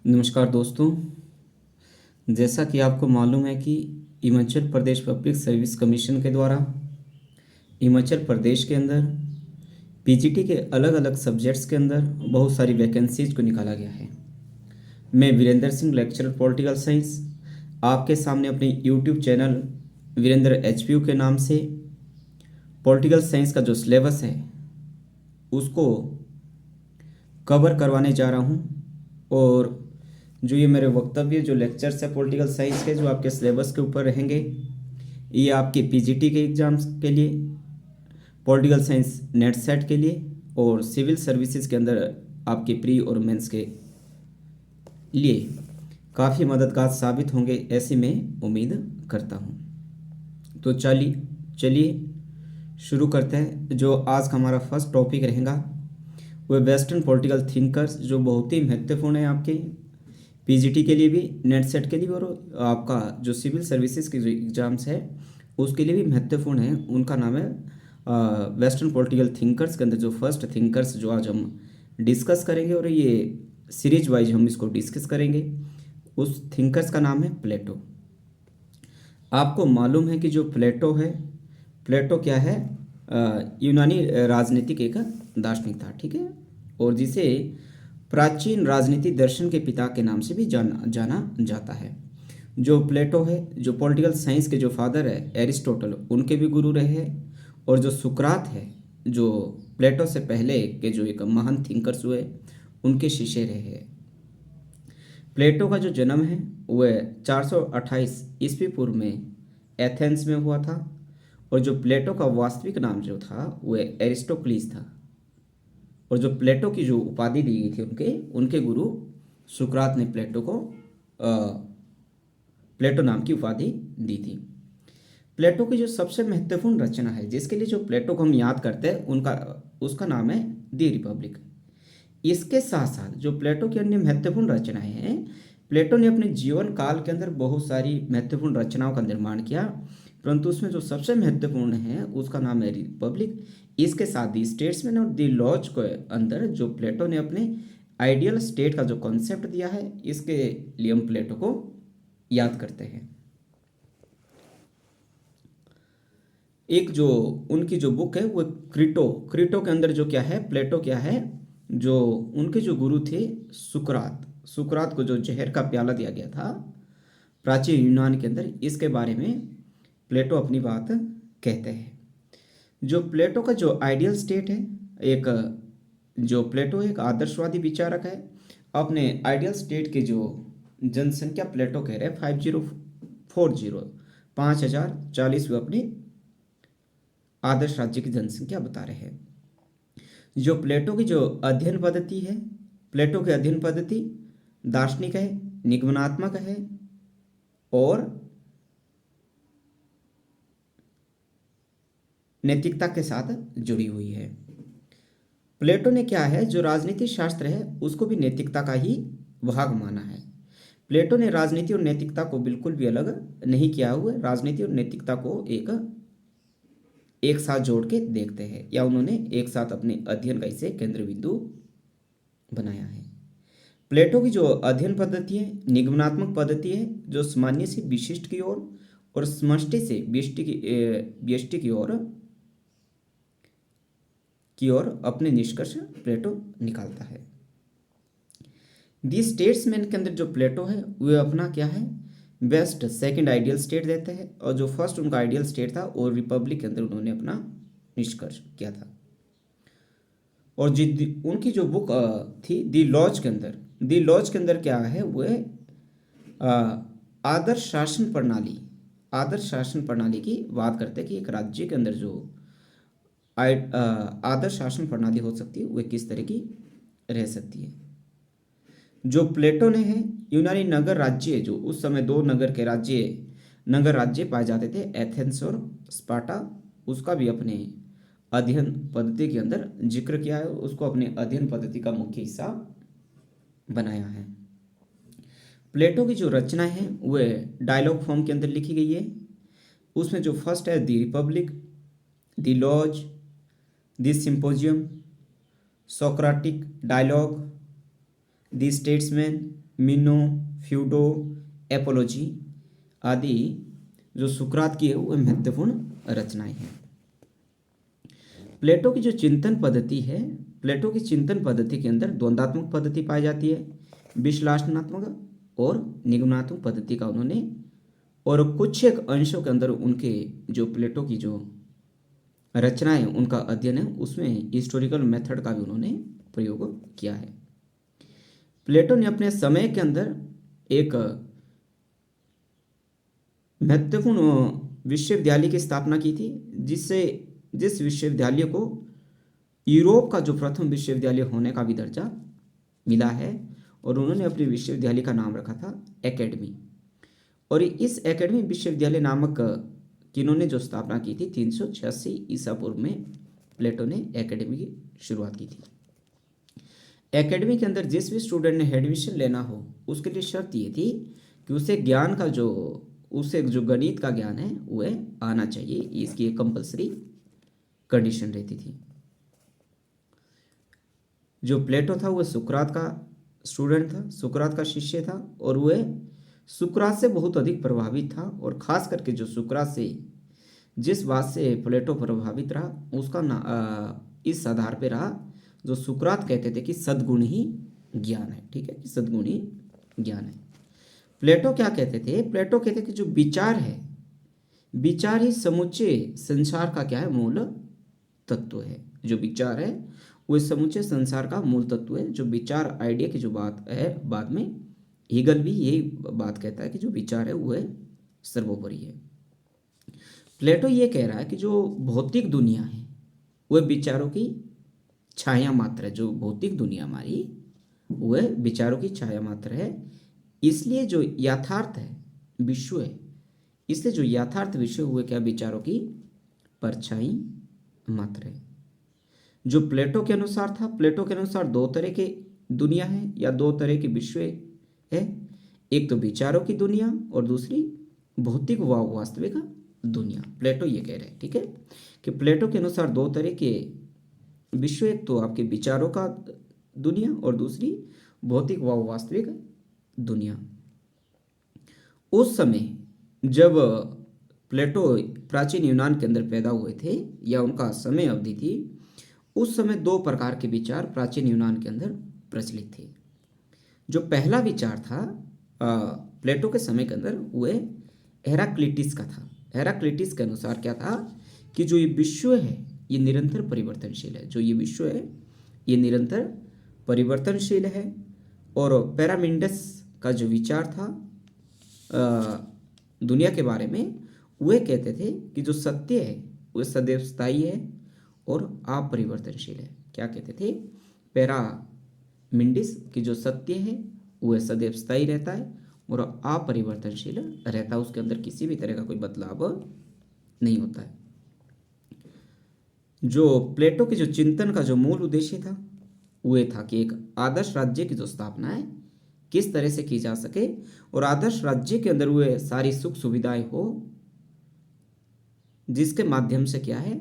नमस्कार दोस्तों। जैसा कि आपको मालूम है कि Himachal Pradesh public service commission के द्वारा हिमाचल प्रदेश के अंदर पीजीटी के अलग अलग सब्जेक्ट्स के अंदर बहुत सारी वैकेंसीज को निकाला गया है। मैं Virendra Singh, lecturer political science, आपके सामने अपने यूट्यूब चैनल वीरेंद्र एचपीयू के नाम से पॉलिटिकल साइंस का जो सिलेबस है उसको कवर करवाने जा रहा हूँ। और जो ये मेरे वक्तव्य जो लेक्चर्स है पॉलिटिकल साइंस के जो आपके सिलेबस के ऊपर रहेंगे, ये आपके पीजीटी के एग्ज़ाम्स के लिए, पॉलिटिकल साइंस नेट सेट के लिए और सिविल सर्विसेज के अंदर आपके प्री और मेंस के लिए काफ़ी मददगार साबित होंगे, ऐसी मैं उम्मीद करता हूँ। तो चलिए शुरू करते हैं। जो आज का हमारा फर्स्ट टॉपिक रहेगा वो वेस्टर्न पॉलिटिकल थिंकर्स, जो बहुत ही महत्वपूर्ण है आपके पीजीटी के लिए भी, नेट सेट के लिए भी, और आपका जो सिविल सर्विसेज के जो एग्ज़ाम्स है उसके लिए भी महत्वपूर्ण है। उनका नाम है वेस्टर्न पॉलिटिकल थिंकर्स के अंदर जो फर्स्ट थिंकर्स जो आज हम डिस्कस करेंगे, और ये सीरीज वाइज हम इसको डिस्कस करेंगे। उस थिंकर्स का नाम है प्लेटो। आपको मालूम है कि जो प्लेटो है, प्लेटो क्या है? यूनानी राजनीतिक एक दार्शनिक था, ठीक है, और जिसे प्राचीन राजनीति दर्शन के पिता के नाम से भी जाना जाता है। जो प्लेटो है, जो पॉलिटिकल साइंस के जो फादर है एरिस्टोटल, उनके भी गुरु रहे हैं। और जो सुकरात है, जो प्लेटो से पहले के जो एक महान थिंकर्स हुए, उनके शिष्य रहे हैं। प्लेटो का जो जन्म है वह 428 ईस्वी पूर्व में एथेंस में हुआ था। और जो प्लेटो का वास्तविक नाम जो था वह एरिस्टोक्लीस था। और जो प्लेटो की जो उपाधि दी गई थी उनके उनके गुरु सुकरात ने प्लेटो को प्लेटो नाम की उपाधि दी थी। प्लेटो की जो सबसे महत्वपूर्ण रचना है, जिसके लिए जो प्लेटो को हम याद करते हैं, उसका नाम है दी रिपब्लिक। इसके साथ साथ जो प्लेटो की अन्य महत्वपूर्ण रचनाएं हैं, प्लेटो ने अपने जीवन काल के अंदर बहुत सारी महत्वपूर्ण रचनाओं का निर्माण किया, परंतु उसमें जो सबसे महत्वपूर्ण है उसका नाम है रिपब्लिक। इसके साथ दी स्टेट्समैन और दी लॉज के अंदर जो प्लेटो ने अपने आइडियल स्टेट का जो कॉन्सेप्ट दिया है, इसके लिए हम प्लेटो को याद करते हैं। एक जो उनकी जो बुक है वो क्रिटो, क्रिटो के अंदर जो क्या है, प्लेटो क्या है, जो उनके जो गुरु थे सुकरात, सुकरात को जो जहर का प्याला दिया गया था प्राचीन यूनान के अंदर, इसके बारे में प्लेटो अपनी बात कहते हैं। जो प्लेटो का जो आइडियल स्टेट है, एक जो प्लेटो एक आदर्शवादी विचारक है। अपने आइडियल स्टेट की जो जनसंख्या प्लेटो कह रहे हैं 5040 5040 वो अपनी आदर्श राज्य की जनसंख्या बता रहे हैं। जो प्लेटो की जो अध्ययन पद्धति है, प्लेटो की अध्ययन पद्धति दार्शनिक है, निगमनात्मक है और नैतिकता के साथ जुड़ी हुई है। प्लेटो ने क्या है, जो राजनीति शास्त्र है उसको भी नैतिकता का ही भाग माना है। प्लेटो ने राजनीति और नैतिकता को बिल्कुल भी अलग नहीं किया हुआ, राजनीति और नैतिकता को एक साथ जोड़ के देखते हैं, या उन्होंने एक साथ अपने अध्ययन का इसे केंद्र बिंदु बनाया है। प्लेटो की जो अध्ययन पद्धति है निगमनात्मक पद्धति है, जो सामान्य से विशिष्ट की ओर और समष्टि से व्यष्टि की ओर अपने निष्कर्ष प्लेटो निकालता है। दी स्टेट्समैन के अंदर जो प्लेटो है वह अपना क्या है, बेस्ट सेकंड आइडियल स्टेट देते हैं, और जो फर्स्ट उनका आइडियल स्टेट था और रिपब्लिक के अंदर उन्होंने अपना निष्कर्ष किया था। और उनकी जो बुक थी दी लॉज के अंदर, दी लॉज के अंदर क्या है, वह आदर्श शासन प्रणाली की बात करते हैं कि एक राज्य के अंदर जो आदर्श शासन प्रणाली हो सकती है वह किस तरह की रह सकती है। जो प्लेटो ने है यूनानी नगर राज्य, जो उस समय दो नगर राज्य पाए जाते थे, एथेंस और स्पार्टा, उसका भी अपने अध्ययन पद्धति के अंदर जिक्र किया है, उसको अपने अध्ययन पद्धति का मुख्य हिस्सा बनाया है। प्लेटो की जो रचना है वह डायलॉग फॉर्म के अंदर लिखी गई है। उसमें जो फर्स्ट है the Republic, the Laws, the Symposium, Socratic dialogue, the Statesman, Meno, Phaedo, Apology आदि जो सुकरात की है वो महत्वपूर्ण रचनाएं हैं। प्लेटो की जो चिंतन पद्धति है, प्लेटो की चिंतन पद्धति के अंदर द्वंद्वात्मक पद्धति पाई जाती है, विश्लेषणात्मक और निगमनात्मक पद्धति का उन्होंने, और कुछ एक अंशों के अंदर उनके जो प्लेटो की जो रचनाएं उनका अध्ययन है उसमें हिस्टोरिकल मेथड का भी उन्होंने प्रयोग किया है। प्लेटो ने अपने समय के अंदर एक महत्वपूर्ण विश्वविद्यालय की स्थापना की थी, जिस विश्वविद्यालय को यूरोप का जो प्रथम विश्वविद्यालय होने का भी दर्जा मिला है, और उन्होंने अपने विश्वविद्यालय का नाम रखा था एकेडमी। और इस एकेडमी विश्वविद्यालय नामक की इन्होंने जो स्थापना की थी 386 ईसा पूर्व में प्लेटो ने एकेडमी की शुरुआत की थी। एकेडमी के अंदर जिस भी स्टूडेंट ने एडमिशन लेना हो उसके लिए शर्त ये थी कि उसे जो गणित का ज्ञान है वह आना चाहिए, इसकी एक कंपलसरी कंडीशन रहती थी। जो प्लेटो था वह सुकरात का स्टूडेंट था, सुकरात का शिष्य था, और वह सुकरात से बहुत अधिक प्रभावित था। और खास करके जो सुकरात से जिस बात से प्लेटो प्रभावित रहा उसका इस आधार पे रहा, जो सुकरात कहते थे कि सद्गुण ही ज्ञान है। ठीक है, कि सद्गुण ही ज्ञान है। प्लेटो क्या कहते थे? प्लेटो कहते कि जो विचार है, विचार ही समूचे संसार का क्या है? मूल तत्व है। जो विचार है वो समूचे संसार का मूल तत्व है। जो विचार आइडिया की जो बात है, बाद में हीगल भी यही बात कहता है कि जो विचार है वो है सर्वोपरि है। प्लेटो ये कह रहा है कि जो भौतिक दुनिया है वह विचारों की छाया मात्र है। जो भौतिक दुनिया हमारी वह विचारों की छाया मात्र है। इसलिए जो यथार्थ है विश्व है, इसलिए जो यथार्थ विश्व हुए क्या? विचारों की परछाई मात्र है। जो प्लेटो के अनुसार था, प्लेटो के अनुसार दो तरह के दुनिया है या दो तरह के विश्व है। एक तो विचारों की दुनिया और दूसरी भौतिक व वास्तविक दुनिया। प्लेटो ये कह रहे हैं, ठीक है, कि प्लेटो के अनुसार दो तरह के विश्व, एक तो आपके विचारों का दुनिया और दूसरी भौतिक व वास्तविक दुनिया। उस समय जब प्लेटो प्राचीन यूनान के अंदर पैदा हुए थे या उनका समय अवधि थी, उस समय दो प्रकार के विचार प्राचीन यूनान के अंदर प्रचलित थे। जो पहला विचार था प्लेटो के समय के अंदर वह हेराक्लिटिस का था। हेराक्लिटिस के अनुसार क्या था कि जो ये विश्व है ये निरंतर परिवर्तनशील है। जो ये विश्व है ये निरंतर परिवर्तनशील है। और पैरामिंडस का जो विचार था दुनिया के बारे में, वे कहते थे कि जो सत्य है वह सदैव स्थायी है और अपरिवर्तनशील है। क्या कहते थे? पैरामिंडिस की जो सत्य है वह सदैव स्थायी रहता है और अपरिवर्तनशील रहता है, उसके अंदर किसी भी तरह का कोई बदलाव नहीं होता है। जो प्लेटो के जो चिंतन का जो मूल उद्देश्य था वह था कि एक आदर्श राज्य की जो स्थापना है किस तरह से की जा सके, और आदर्श राज्य के अंदर वह सारी सुख सुविधाएं हो जिसके माध्यम से क्या है,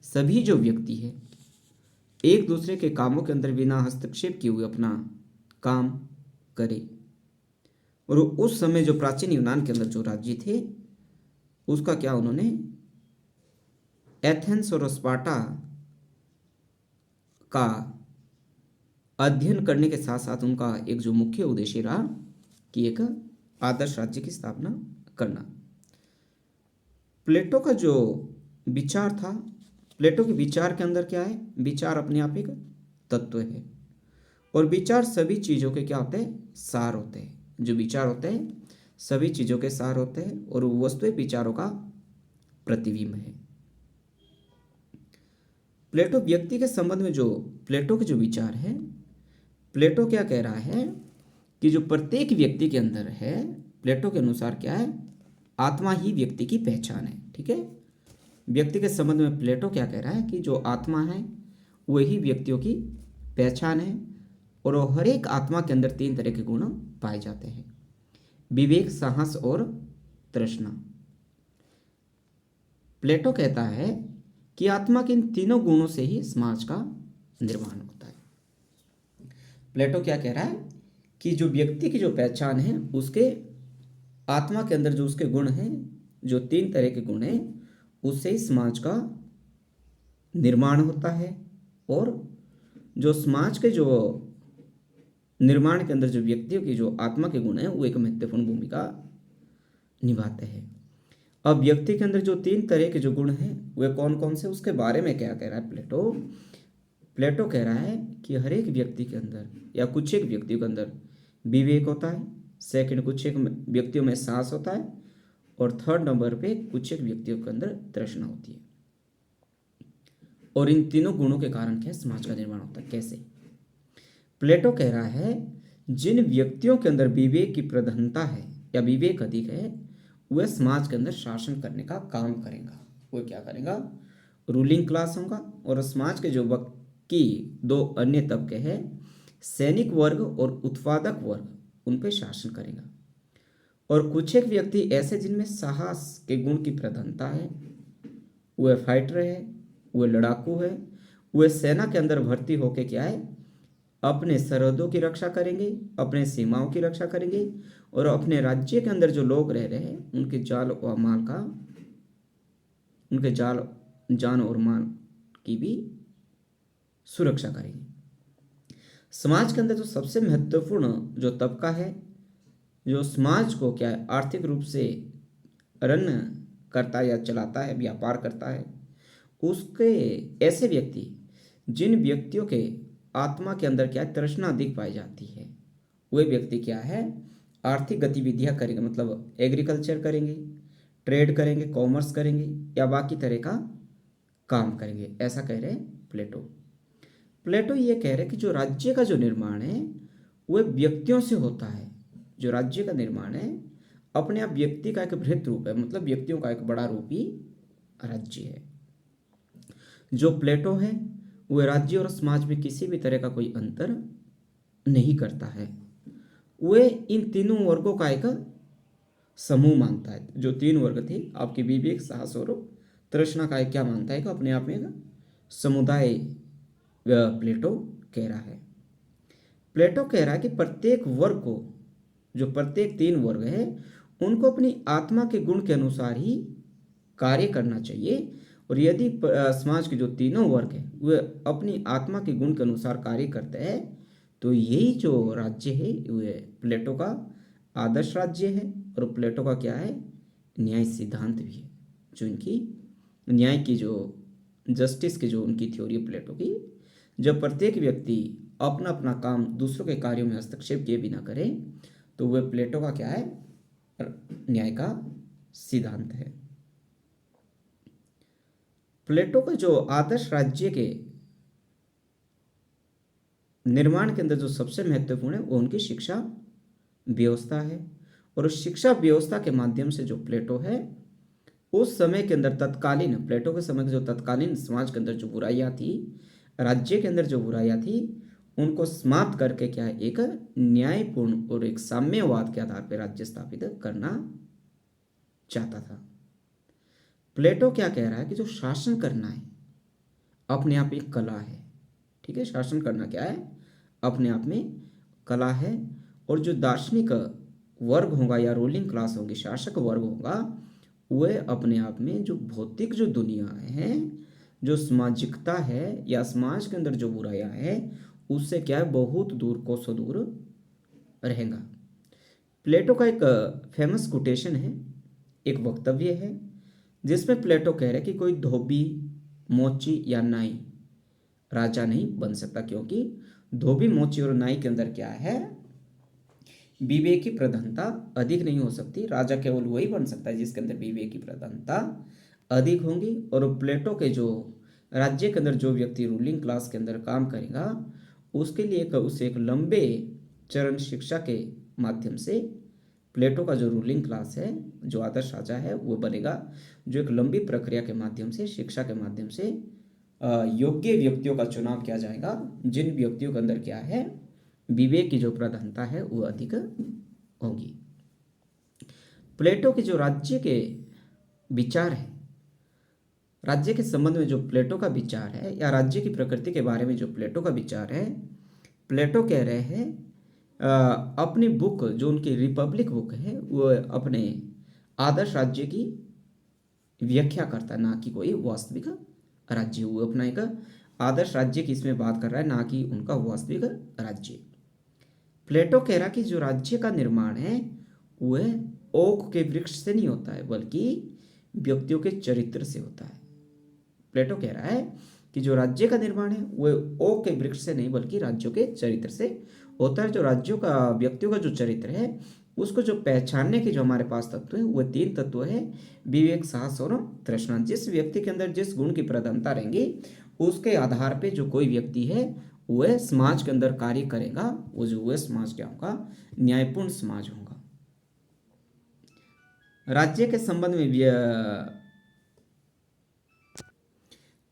सभी जो व्यक्ति है एक दूसरे के कामों के अंदर बिना हस्तक्षेप किए हुए अपना काम करे। और उस समय जो प्राचीन यूनान के अंदर जो राज्य थे उसका क्या उन्होंने एथेंस और स्पार्टा का अध्ययन करने के साथ साथ उनका एक जो मुख्य उद्देश्य रहा कि एक आदर्श राज्य की स्थापना करना। प्लेटो का जो विचार था, प्लेटो के विचार के अंदर क्या है? विचार अपने आप एक तत्व है और विचार सभी चीज़ों के क्या होते हैं? सार होते हैं। जो विचार होते हैं सभी चीज़ों के सार होते हैं और वस्तु विचारों का प्रतिबिंब है। प्लेटो व्यक्ति के संबंध में जो प्लेटो के जो विचार है, प्लेटो क्या कह रहा है कि जो प्रत्येक व्यक्ति के अंदर है, प्लेटो के अनुसार क्या है? आत्मा ही व्यक्ति की पहचान है। ठीक है, व्यक्ति के संबंध में प्लेटो क्या कह रहा है कि जो आत्मा है वही व्यक्तियों की पहचान है और हर एक आत्मा के अंदर तीन तरह के गुण पाए जाते हैं: विवेक, साहस और तृष्णा। प्लेटो कहता है कि आत्मा के इन तीनों गुणों से ही समाज का निर्माण होता है। प्लेटो क्या कह रहा है कि जो व्यक्ति की जो पहचान है उसके आत्मा के अंदर जो उसके गुण हैं, जो 3 तरह के गुण हैं, उससे ही समाज का निर्माण होता है। और जो समाज के जो निर्माण के अंदर जो व्यक्तियों की जो आत्मा के गुण हैं वो एक महत्वपूर्ण भूमिका निभाते हैं। अब व्यक्ति के अंदर जो 3 तरह के जो गुण हैं वे कौन कौन से, उसके बारे में क्या कह रहा है प्लेटो। प्लेटो कह रहा है कि हर एक व्यक्ति के अंदर या कुछ एक व्यक्तियों के अंदर विवेक होता है, सेकंड कुछ एक व्यक्तियों में साहस होता है, और थर्ड नंबर पे कुछ एक व्यक्तियों के अंदर तृष्णा होती है। और इन तीनों गुणों के कारण क्या समाज का निर्माण होता है, कैसे। प्लेटो कह रहा है जिन व्यक्तियों के अंदर विवेक की प्रधानता है या विवेक अधिक है वह समाज के अंदर शासन करने का काम करेगा। वो क्या करेगा, रूलिंग क्लास होगा। और समाज के जो बाकी 2 अन्य तबके हैं, सैनिक वर्ग और उत्पादक वर्ग, उन पे शासन करेगा। और कुछ एक व्यक्ति ऐसे जिनमें साहस के गुण की प्रधानता है, वह फाइटर है, वह लड़ाकू है, वह सेना के अंदर भर्ती होके क्या है, अपने सरहदों की रक्षा करेंगे, अपने सीमाओं की रक्षा करेंगे, और अपने राज्य के अंदर जो लोग रह रहे हैं उनके जान और माल की भी सुरक्षा करेंगे। समाज के अंदर जो सबसे महत्वपूर्ण जो तबका है, जो समाज को क्या है आर्थिक रूप से रन करता है या चलाता है, व्यापार करता है, उसके ऐसे व्यक्ति जिन व्यक्तियों के आत्मा के अंदर क्या है तृष्णा अधिक पाई जाती है, वे व्यक्ति क्या है आर्थिक गतिविधियां करेंगे, मतलब एग्रीकल्चर करेंगे, ट्रेड करेंगे, कॉमर्स करेंगे, या बाकी तरह का काम करेंगे। ऐसा कह रहे हैं प्लेटो। प्लेटो ये कह रहे हैं कि जो राज्य का जो निर्माण है वह व्यक्तियों से होता है। जो राज्य का निर्माण है अपने आप व्यक्ति का एक बृहत रूप है, मतलब व्यक्तियों का एक बड़ा रूप ही राज्य है। जो प्लेटो है वह राज्य और समाज में किसी भी तरह का कोई अंतर नहीं करता है। वह इन तीनों वर्गों का एक समूह मानता है। जो 3 वर्ग थे आपके विवेक, साहस और तृष्णा का एक क्या मानता है कि अपने आप में एक समुदाय प्लेटो कह रहा है। प्लेटो कह रहा है कि प्रत्येक वर्ग को, जो प्रत्येक 3 वर्ग है, उनको अपनी आत्मा के गुण के अनुसार ही कार्य करना चाहिए। और यदि समाज के जो तीनों वर्ग है वे अपनी आत्मा के गुण के अनुसार कार्य करते हैं तो यही जो राज्य है वह प्लेटो का आदर्श राज्य है। और प्लेटो का क्या है न्याय सिद्धांत भी है, जो इनकी न्याय की जो जस्टिस की जो उनकी थ्योरी है प्लेटो की। जब प्रत्येक व्यक्ति अपना अपना काम दूसरों के कार्यों में हस्तक्षेप किए बिना करे तो वह प्लेटो का क्या है न्याय का सिद्धांत है। प्लेटो का जो आदर्श राज्य के निर्माण के अंदर जो सबसे महत्वपूर्ण है वो उनकी शिक्षा व्यवस्था है। और उस शिक्षा व्यवस्था के माध्यम से जो प्लेटो है उस समय के अंदर तत्कालीन, प्लेटो के समय के जो तत्कालीन समाज के अंदर जो बुराइयां थी, राज्य के अंदर जो बुराइयां थी, उनको समाप्त करके क्या है एक न्यायपूर्ण और एक साम्यवाद के आधार पर राज्य स्थापित करना चाहता था। प्लेटो क्या कह रहा है कि जो शासन करना है अपने आप एक कला है। ठीक है, शासन करना क्या है अपने आप में कला है। और जो दार्शनिक वर्ग होगा या रूलिंग क्लास होगी, शासक वर्ग होगा, वह अपने आप में जो भौतिक जो दुनिया है, जो सामाजिकता है या समाज के अंदर जो बुराइयां है उससे क्या है बहुत दूर कोसों दूर रहेगा। प्लेटो का एक फेमस कोटेशन है, एक वक्तव्य है जिसमें प्लेटो कह रहे हैं कि कोई धोबी, मोची या नाई राजा नहीं बन सकता, क्योंकि धोबी, मोची और नाई के अंदर क्या है विवेक की प्रधानता अधिक नहीं हो सकती। राजा केवल वही बन सकता है जिसके अंदर विवेक की प्रधानता अधिक होंगी। और प्लेटो के जो राज्य के अंदर जो व्यक्ति रूलिंग क्लास के अंदर काम करेगा उसके लिए उसे एक लंबे चरण शिक्षा के माध्यम से प्लेटो का जो रूलिंग क्लास है, जो आदर्श राजा है, वो बनेगा, जो एक लंबी प्रक्रिया के माध्यम से, शिक्षा के माध्यम से योग्य व्यक्तियों का चुनाव किया जाएगा, जिन व्यक्तियों के अंदर क्या है विवेक की जो प्रधानता है वो अधिक होगी। प्लेटो के जो राज्य के विचार है, राज्य के संबंध में जो प्लेटो का विचार है या राज्य की प्रकृति के बारे में जो प्लेटो का विचार है, प्लेटो कह रहे हैं अपनी बुक जो उनकी रिपब्लिक बुक है वो अपने आदर्श राज्य की व्याख्या करता है, ना कि कोई वास्तविक राज्य। वो अपना एक आदर्श राज्य की इसमें बात कर रहा है, ना कि उनका वास्तविक राज्य। प्लेटो कह रहा कि जो राज्य का निर्माण है वह ओक के वृक्ष से नहीं होता है बल्कि व्यक्तियों के चरित्र से होता है। प्लेटो कह रहा है कि जो राज्य का निर्माण है वह ओक के वृक्ष से नहीं बल्कि राज्यों के चरित्र से होता है। जो राज्यों का व्यक्तियों का जो चरित्र है उसको जो पहचानने के जो हमारे पास तत्व है वह 3 तत्व है, विवेक, साहस और तृष्णा। जिस व्यक्ति के अंदर जिस गुण की प्रधानता रहेंगी उसके आधार पे जो कोई व्यक्ति है वह समाज के अंदर कार्य करेगा, वो जो वह समाज क्या होगा, न्यायपूर्ण समाज होगा। राज्य के संबंध में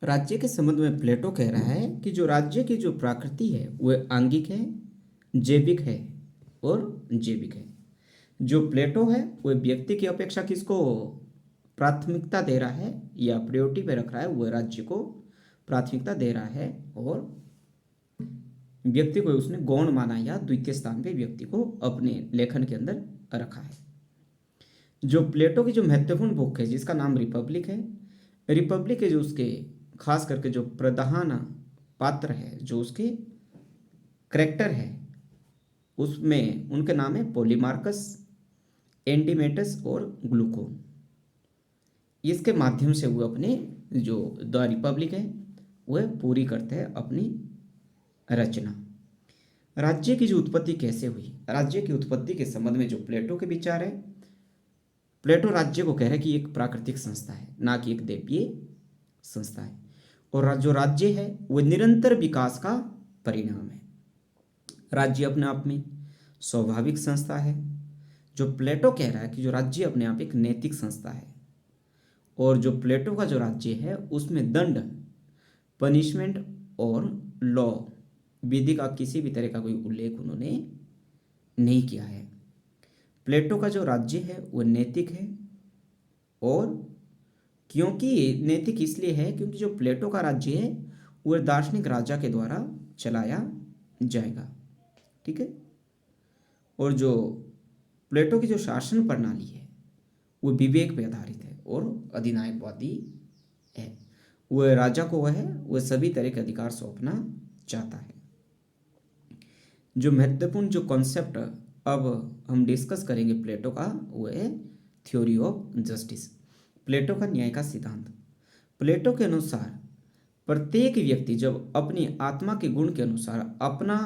राज्य के संबंध में प्लेटो कह रहा है कि जो राज्य की जो प्रकृति है वह आंगिक है, जैविक है और जैविक है। जो प्लेटो है वह व्यक्ति की अपेक्षा किसको प्राथमिकता दे रहा है या प्रायोरिटी पे रख रहा है, वह राज्य को प्राथमिकता दे रहा है और व्यक्ति को उसने गौण माना या द्वितीय स्थान पे व्यक्ति को अपने लेखन के अंदर रखा है। जो प्लेटो की जो महत्वपूर्ण बुक है जिसका नाम रिपब्लिक है, रिपब्लिक के जो उसके खास करके जो प्रधान पात्र है, जो उसके करेक्टर है, उसमें उनके नाम है पॉलीमार्कस, एंटीमेटस और ग्लूकोन। इसके माध्यम से वो अपने जो द रिपब्लिक है वह पूरी करते हैं अपनी रचना। राज्य की जो उत्पत्ति कैसे हुई, राज्य की उत्पत्ति के संबंध में जो प्लेटो के विचार है, प्लेटो राज्य को कह रहे हैं कि एक प्राकृतिक संस्था है, ना कि एक दैवीय संस्था है। और जो राज्य है वह निरंतर विकास का परिणाम है। राज्य अपने आप में स्वाभाविक संस्था है। जो प्लेटो कह रहा है कि जो राज्य अपने आप एक नैतिक संस्था है, और जो प्लेटो का जो राज्य है उसमें दंड, पनिशमेंट और लॉ, विधि का किसी भी तरह का कोई उल्लेख उन्होंने नहीं किया है। प्लेटो का जो राज्य है वह नैतिक है, और क्योंकि नैतिक इसलिए है क्योंकि जो प्लेटो का राज्य है वह दार्शनिक राजा के द्वारा चलाया जाएगा, ठीक है। और जो प्लेटो की जो शासन प्रणाली है वह विवेक पे आधारित है और अधिनायकवादी है। वह राजा को वह सभी तरह के अधिकार सौंपना चाहता है। जो महत्वपूर्ण जो कॉन्सेप्ट अब हम डिस्कस करेंगे प्लेटो का, वह है थ्योरी ऑफ जस्टिस, प्लेटो का न्याय का सिद्धांत। प्लेटो के अनुसार प्रत्येक व्यक्ति जब अपनी आत्मा के गुण के अनुसार अपना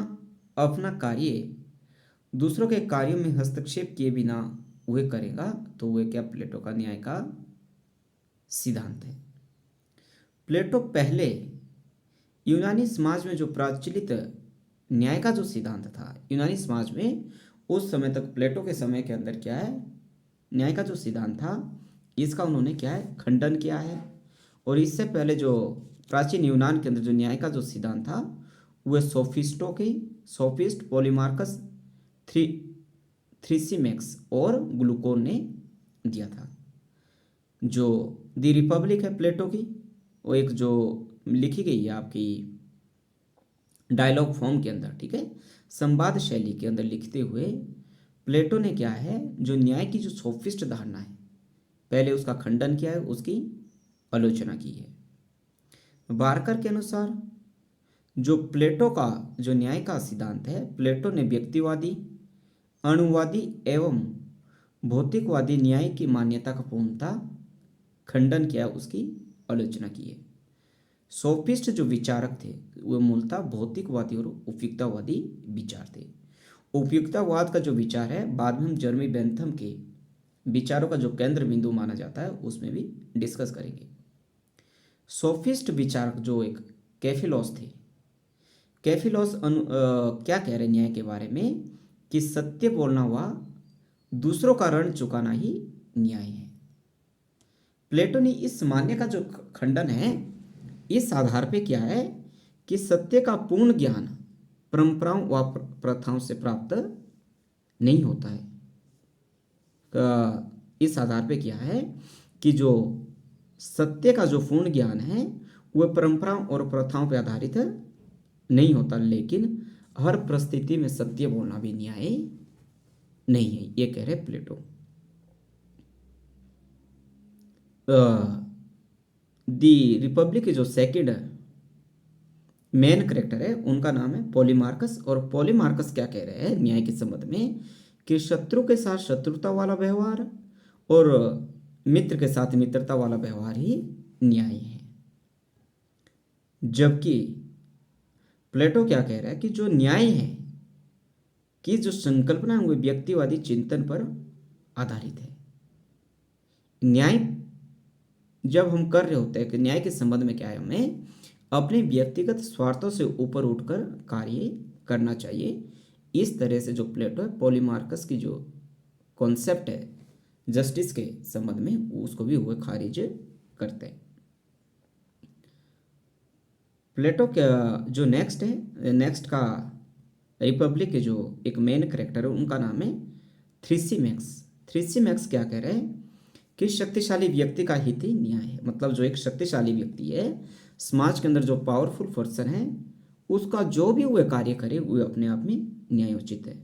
अपना कार्य दूसरों के कार्यों में हस्तक्षेप किए बिना वह करेगा तो वह क्या प्लेटो का न्याय का सिद्धांत है। प्लेटो पहले यूनानी समाज में जो प्रचलित न्याय का जो सिद्धांत था, यूनानी समाज में उस समय तक प्लेटो के समय के अंदर क्या है, न्याय का जो सिद्धांत था इसका उन्होंने क्या है, खंडन किया है। और इससे पहले जो प्राचीन यूनान के अंदर जो न्याय का जो सिद्धांत था वह सोफिस्ट, पॉलीमार्कस, थ्रीसिमेक्स और ग्लूकोन ने दिया था। जो दी रिपब्लिक है प्लेटो की, वो एक जो लिखी गई है आपकी डायलॉग फॉर्म के अंदर, ठीक है, संवाद शैली के अंदर लिखते हुए प्लेटो ने क्या है, जो न्याय की जो सोफिस्ट धारणा है पहले उसका खंडन किया है, उसकी आलोचना की है। बार्कर के अनुसार जो प्लेटो का जो न्याय का सिद्धांत है, प्लेटो ने व्यक्तिवादी, अणुवादी एवं भौतिकवादी न्याय की मान्यता का पूर्णतः खंडन किया, उसकी आलोचना की है। सोफिस्ट जो विचारक थे वो मूलतः भौतिकवादी और उपयुक्तवादी विचार थे। उपयुक्तवाद का जो विचार है बाद में हम जर्मी बेंथम के विचारों का जो केंद्र बिंदु माना जाता है उसमें भी डिस्कस करेंगे। सोफिस्ट विचारक जो एक कैफिलॉस थे, कैफिलॉस क्या कह रहे न्याय के बारे में कि सत्य बोलना हुआ दूसरों का ऋण चुकाना ही न्याय है। प्लेटो ने इस मान्य का जो खंडन है इस आधार पे क्या है कि सत्य का पूर्ण ज्ञान परंपराओं व प्रथाओं से प्राप्त नहीं होता है। इस आधार पे क्या है कि जो सत्य का जो पूर्ण ज्ञान है वह परंपराओं और प्रथाओं पर आधारित नहीं होता, लेकिन हर परिस्थिति में सत्य बोलना भी न्याय नहीं है, ये कह रहे प्लेटो। दी रिपब्लिक के जो सेकंड मेन करेक्टर है उनका नाम है पॉलीमार्कस। और पॉलीमार्कस क्या कह रहे हैं न्याय के संबंध में कि शत्रु के साथ शत्रुता वाला व्यवहार और मित्र के साथ मित्रता वाला व्यवहार ही न्याय है। जबकि प्लेटो क्या कह रहा है कि जो न्याय है कि जो संकल्पना है वो व्यक्तिवादी चिंतन पर आधारित है। न्याय जब हम कर रहे होते हैं कि न्याय के संबंध में क्या है, हमें अपने व्यक्तिगत स्वार्थों से ऊपर उठकर कार्य करना चाहिए। इस तरह से जो प्लेटो है पॉलीमार्कस की जो कॉन्सेप्ट है जस्टिस के संबंध में उसको भी वो खारिज करते हैं। प्लेटो का जो नेक्स्ट का रिपब्लिक के जो एक मेन करेक्टर है उनका नाम है थ्रीसीमैक्स। थ्रीसीमैक्स क्या कह रहे हैं कि शक्तिशाली व्यक्ति का हित ही न्याय है। मतलब जो एक शक्तिशाली व्यक्ति है समाज के अंदर, जो पावरफुल पर्सन है, उसका जो भी वह कार्य करे वह अपने आप में न्यायोचित है।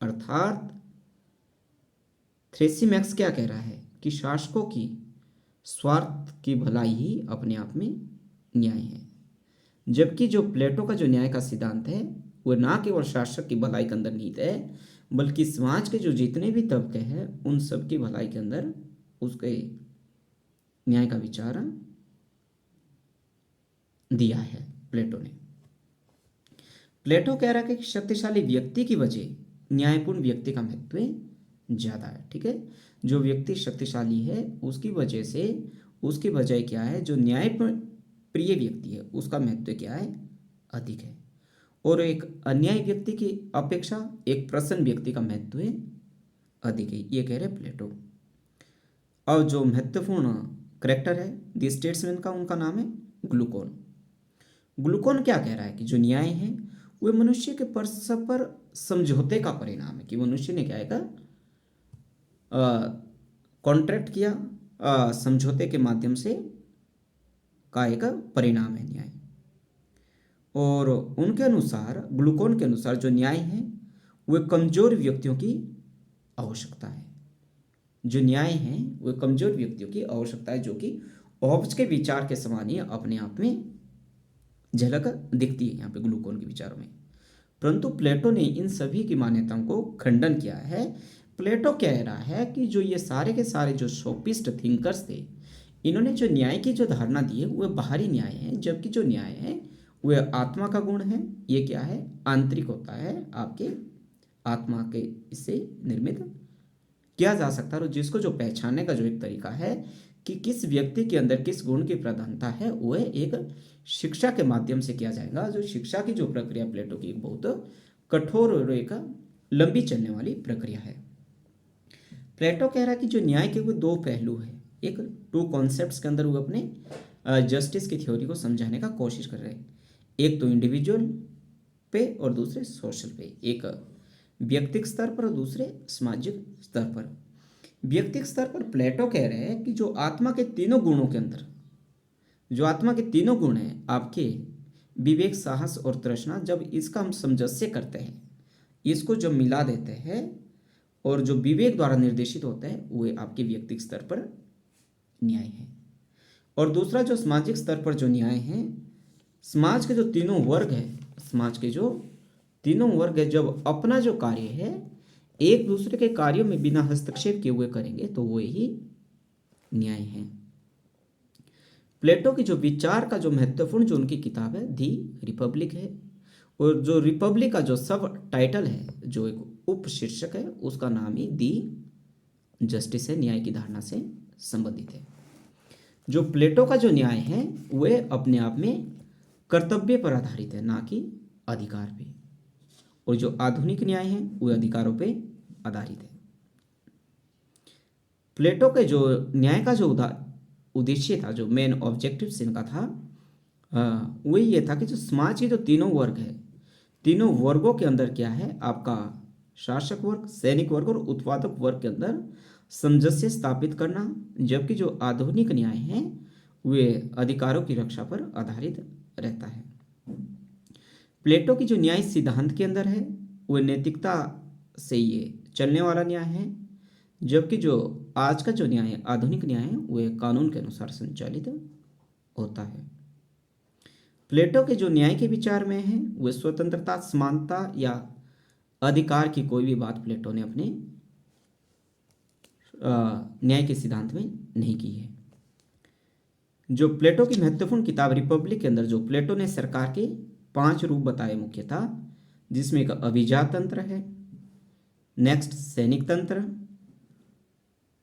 अर्थात थ्रेसीमैक्स क्या कह रहा है कि शासकों की स्वार्थ की भलाई ही अपने आप में न्याय है। जबकि जो प्लेटो का जो न्याय का सिद्धांत है वह ना केवल शासक की भलाई के अंदर निहित है बल्कि समाज के जो जितने भी तबके हैं उन सब की भलाई के अंदर उसके न्याय का विचार दिया है प्लेटो ने। प्लेटो कह रहा है कि शक्तिशाली व्यक्ति की वजह न्यायपूर्ण व्यक्ति का महत्व ज्यादा है। ठीक है, जो व्यक्ति शक्तिशाली है उसकी वजह से उसकी बजाय क्या है, जो न्याय प्रिय व्यक्ति है उसका महत्व क्या है, अधिक है। और एक अन्याय व्यक्ति की अपेक्षा एक प्रसन्न व्यक्ति का महत्व अधिक है, ये कह रहे प्लेटो। और जो महत्वपूर्ण करेक्टर है द स्टेट्समैन का, उनका नाम है ग्लूकोन। ग्लूकोन क्या कह रहा है कि जो न्याय है वह मनुष्य के परस्पर समझौते का परिणाम है। कि मनुष्य ने क्या है कॉन्ट्रैक्ट किया, समझौते के माध्यम से का एक परिणाम है न्याय। और उनके अनुसार, ग्लूकोन के अनुसार, जो न्याय है वह कमजोर व्यक्तियों की आवश्यकता है। जो न्याय है वह कमजोर व्यक्तियों की आवश्यकता है, जो कि होब्स के विचार के समान ही अपने आप में झलक दिखती है यहाँ पे ग्लूकोन के विचारों में। परंतु प्लेटो ने इन सभी की मान्यताओं को खंडन किया है। प्लेटो कह रहा है कि जो ये सारे के सारे जो सोफिस्ट थिंकर्स थे, इन्होंने जो न्याय की जो धारणा दी है वह बाहरी न्याय है, जबकि जो न्याय है वह आत्मा का गुण है। ये क्या है, आंतरिक होता है, आपके आत्मा के इससे निर्मित किया जा सकता है। और जिसको जो पहचानने का जो एक तरीका है कि किस व्यक्ति के अंदर किस गुण की प्रधानता है, वह एक शिक्षा के माध्यम से किया जाएगा। जो शिक्षा की जो प्रक्रिया प्लेटो की बहुत कठोर और एक लंबी चलने वाली प्रक्रिया है। प्लेटो कह रहा है कि जो न्याय के वो दो पहलू है, एक टू कॉन्सेप्ट्स के अंदर वो अपने जस्टिस की थ्योरी को समझाने का कोशिश कर रहे हैं। एक तो इंडिविजुअल पे और दूसरे सोशल पे, एक व्यक्तिगत स्तर पर और दूसरे सामाजिक स्तर पर। व्यक्तिगत स्तर पर प्लेटो कह रहे हैं कि जो आत्मा के तीनों गुणों के अंदर, जो आत्मा के तीनों गुण हैं आपके विवेक, साहस और तृष्णा, जब इसका हम सामंजस्य करते हैं, इसको जब मिला देते हैं और जो विवेक द्वारा निर्देशित होता है वो आपके व्यक्तिगत स्तर पर न्याय है। और दूसरा जो सामाजिक स्तर पर जो न्याय है, समाज के जो तीनों वर्ग है, समाज के जो तीनों वर्ग है जब अपना जो कार्य है एक दूसरे के कार्यों में बिना हस्तक्षेप किए हुए करेंगे तो वो ही न्याय है। प्लेटो की जो विचार का जो महत्वपूर्ण जो उनकी किताब है दी रिपब्लिक है। और जो रिपब्लिक का जो सब टाइटल है, जो एक उप शीर्षक है, उसका नाम ही दी जस्टिस है, न्याय की धारणा से संबंधित है। जो प्लेटो का जो न्याय है वह अपने आप में कर्तव्य पर आधारित है, ना कि अधिकार पे। और जो आधुनिक न्याय है वह अधिकारों पे आधारित है। प्लेटो के जो न्याय का जो उद्देश्य था, जो मेन ऑब्जेक्टिव्स इनका था, वही ये था कि जो समाज के जो तीनों वर्ग है, तीनों वर्गों के अंदर क्या है, आपका शासक वर्ग, सैनिक वर्ग और उत्पादक वर्ग के अंदर सामंजस्य स्थापित करना। जबकि जो आधुनिक न्याय है वे अधिकारों की रक्षा पर आधारित रहता है। प्लेटो की जो न्याय सिद्धांत के अंदर है वो नैतिकता से ये चलने वाला न्याय है, जबकि जो आज का जो न्याय है, आधुनिक न्याय है, वो कानून के अनुसार संचालित होता है। प्लेटो के जो न्याय के विचार में है वो स्वतंत्रता, समानता या अधिकार की कोई भी बात प्लेटो ने अपने न्याय के सिद्धांत में नहीं की है। जो प्लेटो की महत्वपूर्ण किताब रिपब्लिक के अंदर जो प्लेटो ने सरकार के 5 रूप बताए मुख्यतः, जिसमें एक अभिजात तंत्र है, नेक्स्ट सैनिक तंत्र,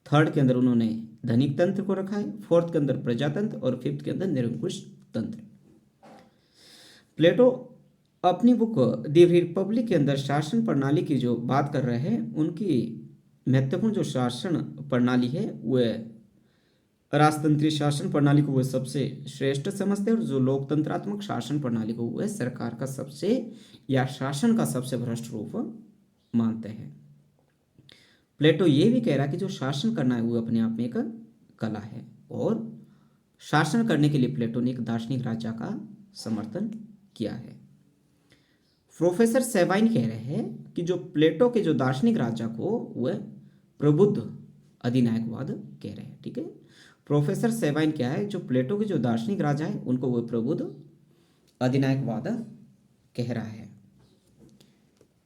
थर्ड के अंदर उन्होंने धनिक तंत्र को रखा है, फोर्थ के अंदर प्रजातंत्र और फिफ्थ के अंदर निरंकुश तंत्र। प्लेटो अपनी बुक द रिपब्लिक के अंदर शासन प्रणाली की जो बात कर रहे हैं, उनकी महत्वपूर्ण जो शासन प्रणाली है वह राजतंत्रीय शासन प्रणाली को वह सबसे श्रेष्ठ समझते हैं, और जो लोकतंत्रात्मक शासन प्रणाली को वह सरकार का सबसे या शासन का सबसे भ्रष्ट रूप मानते हैं। प्लेटो ये भी कह रहा है कि जो शासन करना है वो अपने आप में एक कला है, और शासन करने के लिए प्लेटो ने एक दार्शनिक राजा का समर्थन किया है। प्रोफेसर सेवाइन कह रहे हैं कि जो प्लेटो के जो दार्शनिक राजा को वह प्रबुद्ध अधिनायकवाद कह रहे हैं। ठीक है, प्रोफेसर सेवाइन क्या है, जो प्लेटो के जो दार्शनिक राजा है उनको वह प्रबुद्ध अधिनायकवाद कह रहा है।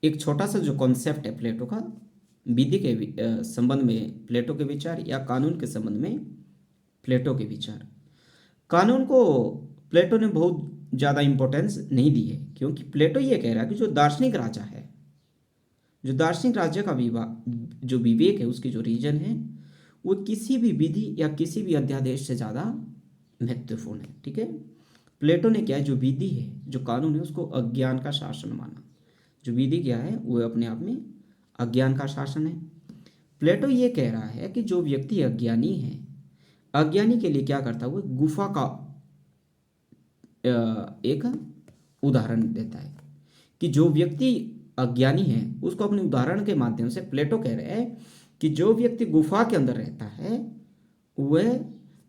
एक छोटा सा जो कॉन्सेप्ट है प्लेटो का, विधि के संबंध में प्लेटो के विचार या कानून के संबंध में प्लेटो के विचार। कानून को प्लेटो ने बहुत ज़्यादा इंपॉर्टेंस नहीं दी है, क्योंकि प्लेटो ये कह रहा है कि जो दार्शनिक राजा है, जो दार्शनिक राज्य का जो विवेक है, उसकी जो रीजन है, वो किसी भी विधि या किसी भी अध्यादेश से ज़्यादा महत्वपूर्ण है। ठीक है, प्लेटो ने क्या है, जो विधि है, जो कानून है, उसको अज्ञान का शासन माना। जो विधि क्या है वो अपने आप में अज्ञान का शासन है। प्लेटो ये कह रहा है कि जो व्यक्ति अज्ञानी है, अज्ञानी के लिए क्या करता है, वो गुफा का एक उदाहरण देता है कि जो व्यक्ति अज्ञानी है उसको अपने उदाहरण के माध्यम से प्लेटो कह रहे हैं कि जो व्यक्ति गुफा के अंदर रहता है वह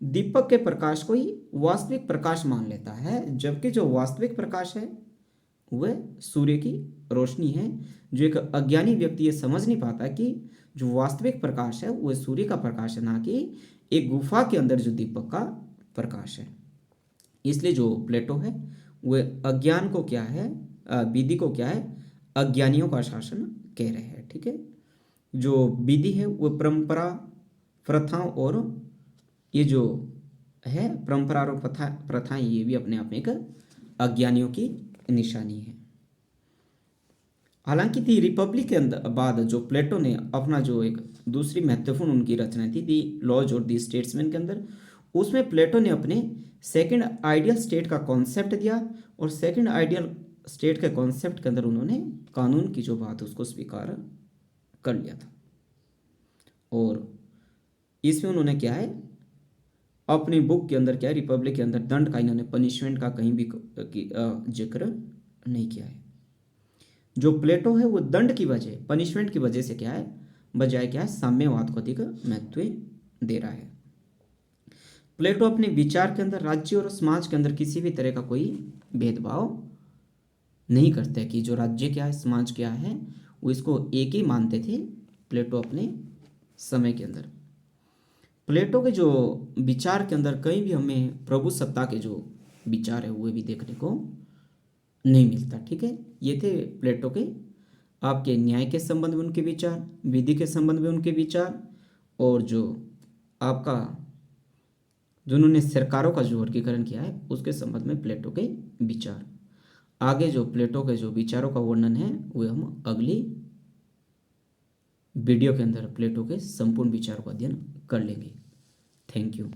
दीपक के प्रकाश को ही वास्तविक प्रकाश मान लेता है, जबकि जो वास्तविक प्रकाश है वह सूर्य की रोशनी है। जो एक अज्ञानी व्यक्ति ये समझ नहीं पाता कि जो वास्तविक प्रकाश है वह सूर्य का प्रकाश है, ना कि एक गुफा के अंदर जो दीपक का प्रकाश है। इसलिए जो प्लेटो है वह अज्ञान को क्या है, विधि को क्या है, अज्ञानियों का शासन कह रहे हैं। ठीक है, जो विधि है वो परंपरा, प्रथाओं और ये जो है परंपरा और प्रथाएं, ये भी अपने आप में एक अज्ञानियों की निशानी है। हालांकि दी रिपब्लिक के अंदर बाद जो प्लेटो ने अपना जो एक दूसरी महत्वपूर्ण उनकी रचना थी दी लॉज और दी स्टेट्समैन के अंदर, उसमें प्लेटो ने अपने सेकंड आइडियल स्टेट का कॉन्सेप्ट दिया, और सेकंड आइडियल स्टेट के कॉन्सेप्ट के अंदर उन्होंने कानून की जो बात है उसको स्वीकार कर लिया था। और इसमें उन्होंने क्या है, अपनी बुक के अंदर क्या है, रिपब्लिक के अंदर दंड का इन्होंने पनिशमेंट का कहीं भी जिक्र नहीं किया है। जो प्लेटो है वो दंड की वजह, पनिशमेंट की वजह से क्या है, बजाय क्या है, साम्यवाद को अधिक महत्व दे रहा है। प्लेटो अपने विचार के अंदर राज्य और समाज के अंदर किसी भी तरह का कोई भेदभाव नहीं करते कि जो राज्य क्या है, समाज क्या है, वो इसको एक ही मानते थे प्लेटो अपने समय के अंदर। प्लेटो के जो विचार के अंदर कहीं भी हमें प्रभु सत्ता के जो विचार है वो भी देखने को नहीं मिलता। ठीक है, ये थे प्लेटो के आपके न्याय के संबंध में उनके विचार, विधि के संबंध में उनके विचार, और जो आपका जो उन्होंने सरकारों का जो वर्गीकरण किया है उसके संबंध में प्लेटो के विचार। आगे जो प्लेटो के जो विचारों का वर्णन है वो हम अगली वीडियो के अंदर प्लेटो के संपूर्ण विचारों का अध्ययन कर लेंगे। Thank you.